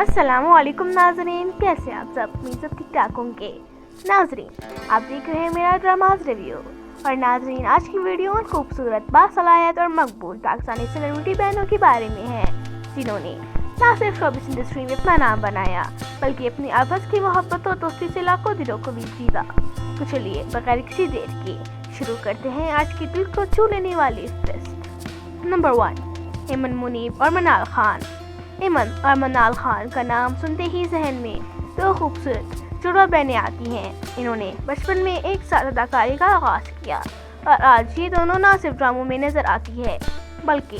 अस्सलाम वालेकुम नाजरीन, कैसे आप सब? उम्मीद सब ठीक ठाक होंगे। नाजरीन, आप देख रहे हैं मेरा ड्रामाज रिव्यू। और नाजरीन, आज की वीडियो उन खूबसूरत, बासलाहियत और मकबूल पाकिस्तानी सेलिब्रिटी बहनों के बारे में है जिन्होंने न सिर्फ शोबिस इंडस्ट्री में अपना नाम बनाया बल्कि अपनी आपस की मोहब्बत और दोस्ती से लाखों दिलों को भी जीता। तो चलिए बगैर किसी देर के शुरू करते हैं आज की दिल को छू लेने वाली लिस्ट। नंबर 1, ऐमन मुनीब और मनाल खान। ऐमन और मनाल खान का नाम सुनते ही जहन में दो खूबसूरत जुड़वा बहनें आती हैं। इन्होंने बचपन में एक साथ अदाकारी का आगाज किया और आज ये दोनों न सिर्फ ड्रामों में नजर आती है बल्कि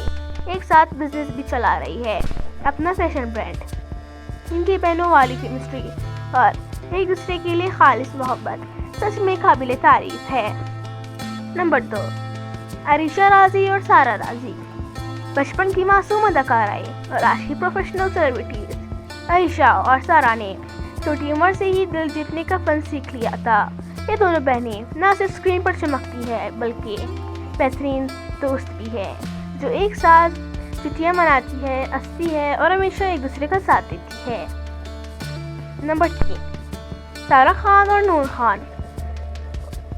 एक साथ बिजनेस भी चला रही है, अपना फैशन ब्रांड। इनकी बहनों वाली केमिस्ट्री और एक दूसरे के लिए खालिस मोहब्बत सच में काबिल तारीफ है। नंबर 2, अरीशा राजी और सारा राजी। बचपन की मासूम अदाकाराएं और आज की प्रोफेशनल सेलिब्रिटीज अरीशा और सारा ने छोटी उम्र से ही दिल जीतने का फन सीख लिया था। ये दोनों बहनें न सिर्फ स्क्रीन पर चमकती है बल्कि बेहतरीन दोस्त भी है जो एक साथ छुट्टियां मनाती है, हंसती है और हमेशा एक दूसरे का साथ देती है। नंबर 3, सारा खान और नूर खान।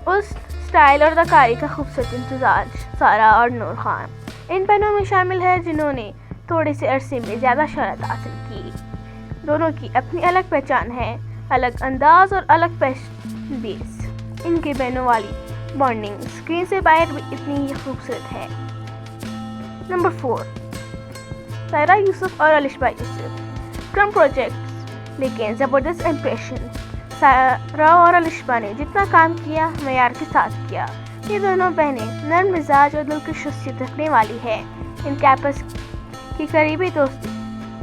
उस स्टाइल और अदाकारी का खूबसूरत इम्तिजाज सारा और नूर खान इन बहनों में शामिल है जिन्होंने थोड़े से अरसे में ज़्यादा शहरत हासिल की। दोनों की अपनी अलग पहचान है, अलग अंदाज और अलग फैशन बेस। इनके बहनों वाली बॉन्डिंग स्क्रीन से बाहर भी इतनी ही खूबसूरत है। नंबर 4, सायरा यूसुफ और अलिशा यूसुफ। कम प्रोजेक्ट्स लेकिन ज़बरदस्त इम्प्रेशन। सायरा और अलिशा ने जितना काम किया मयार के साथ किया। ये दोनों बहनें नर्म मिजाज और दिल की शख्सियत रखने वाली है। इनके आपस की करीबी दोस्ती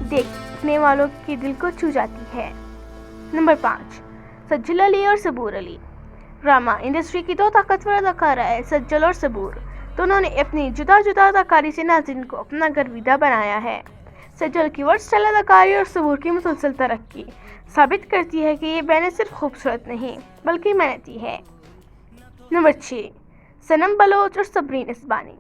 देखने वालों के दिल को छू जाती है। नंबर 5, सज्जल अली और सबूर अली। ड्रामा इंडस्ट्री की दो ताकतवर अदाकारा है सज्जल और सबूर। दोनों ने अपनी जुदा जुदा अदाकारी से नाज़रीन को अपना गर्विदा बनाया है। सज्जल की वर्सटाइल अदाकारी और सबूर की मुसलसल तरक्की साबित करती है कि ये बहनें सिर्फ खूबसूरत नहीं बल्कि मेहनती है। नंबर 6, सनम बलोच और सबरीन इस्बानी।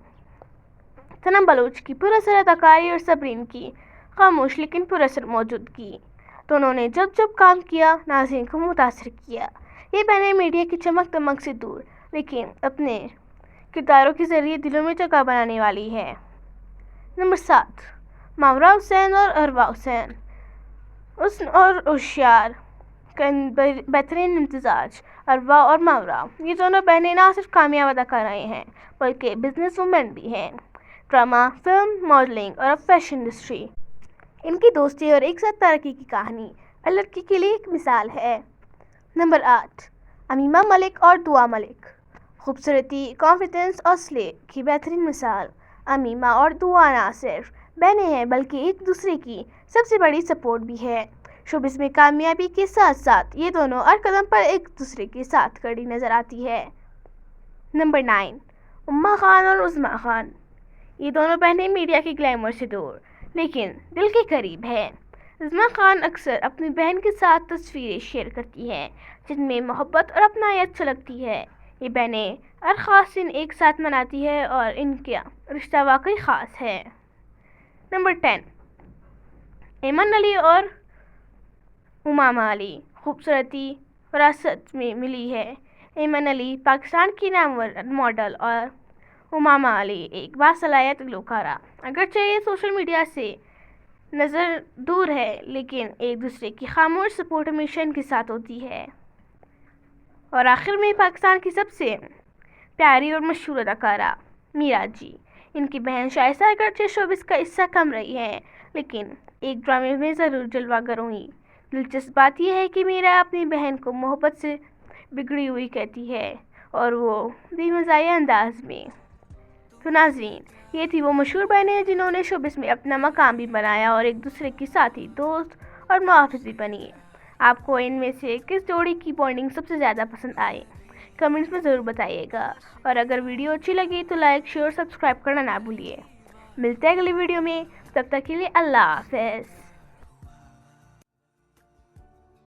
सनम बलोच की पुरअसर अदाकारी और सबरीन की खामोश लेकिन पुरअसर मौजूदगी। दोनों ने जब जब काम किया नाज़रीन को मुतासर किया। ये बहनें मीडिया की चमक दमक से दूर लेकिन अपने किरदारों के जरिए दिलों में जगह बनाने वाली है। नंबर 7, मावरा हुसैन और अरवा हुसैन। हुस्न और होशियार का बेहतरीन इम्तिजाज। अरवा और मावरा ये दोनों बहनें ना सिर्फ कामयाब अदाकाराएँ हैं बल्कि बिजनेस वुमेन भी हैं। ड्रामा, फिल्म, मॉडलिंग और अब फैशन इंडस्ट्री इनकी दोस्ती और एक साथ तरक्की की कहानी हर लड़की के लिए एक मिसाल है। नंबर 8, अमीमा मलिक और दुआ मलिक। खूबसूरती, कॉन्फिडेंस और स्ले की बेहतरीन मिसाल। अमीमा और दुआ ना सिर्फ बहनें हैं बल्कि एक दूसरे की सबसे बड़ी सपोर्ट भी है। शोबिस में कामयाबी के साथ साथ ये दोनों हर कदम पर एक दूसरे के साथ खड़ी नजर आती है। नंबर 9, उम्मा खान और उज़्मा खान। ये दोनों बहनें मीडिया के ग्लैमर से दूर लेकिन दिल के करीब है। उज़्मा खान अक्सर अपनी बहन के साथ तस्वीरें शेयर करती हैं जिनमें मोहब्बत और अपनायत छलकती है। ये बहनें हर ख़ास दिन एक साथ मनाती है और इनका रिश्ता वाकई ख़ास है। नंबर 10, ऐमन अली और उमामा अली। खूबसूरती विरासत में मिली है। ऐमन अली पाकिस्तान की नामवर मॉडल और उमामा अली एक बासलाहियत गलोकारा। अगरचे ये सोशल मीडिया से नज़र दूर है लेकिन एक दूसरे की खामोश सपोर्ट हमेशा इनके साथ होती है। और आखिर में पाकिस्तान की सबसे प्यारी और मशहूर अदाकारा मीरा जी। इनकी बहन शाइस्ता अगरचे शोबिस का हिस्सा कम रही है लेकिन एक ड्रामे में ज़रूर जलवागर हुई। दिलचस्प बात यह है कि मीरा अपनी बहन को मोहब्बत से बिगड़ी हुई कहती है और वो बेमज़ाया अंदाज में। तो नाज़रीन, ये थी वो मशहूर बहनें जिन्होंने शोबिस में अपना मकाम भी बनाया और एक दूसरे के साथी दोस्त और मुहाफ़िज़ भी बनी। आपको इनमें से किस जोड़ी की बॉन्डिंग सबसे ज़्यादा पसंद आई कमेंट्स में ज़रूर बताइएगा। और अगर वीडियो अच्छी लगी तो लाइक, शेयर, सब्सक्राइब करना ना भूलिए। मिलते हैं अगली वीडियो में, तब तक के लिए अल्लाह हाफ़िज़।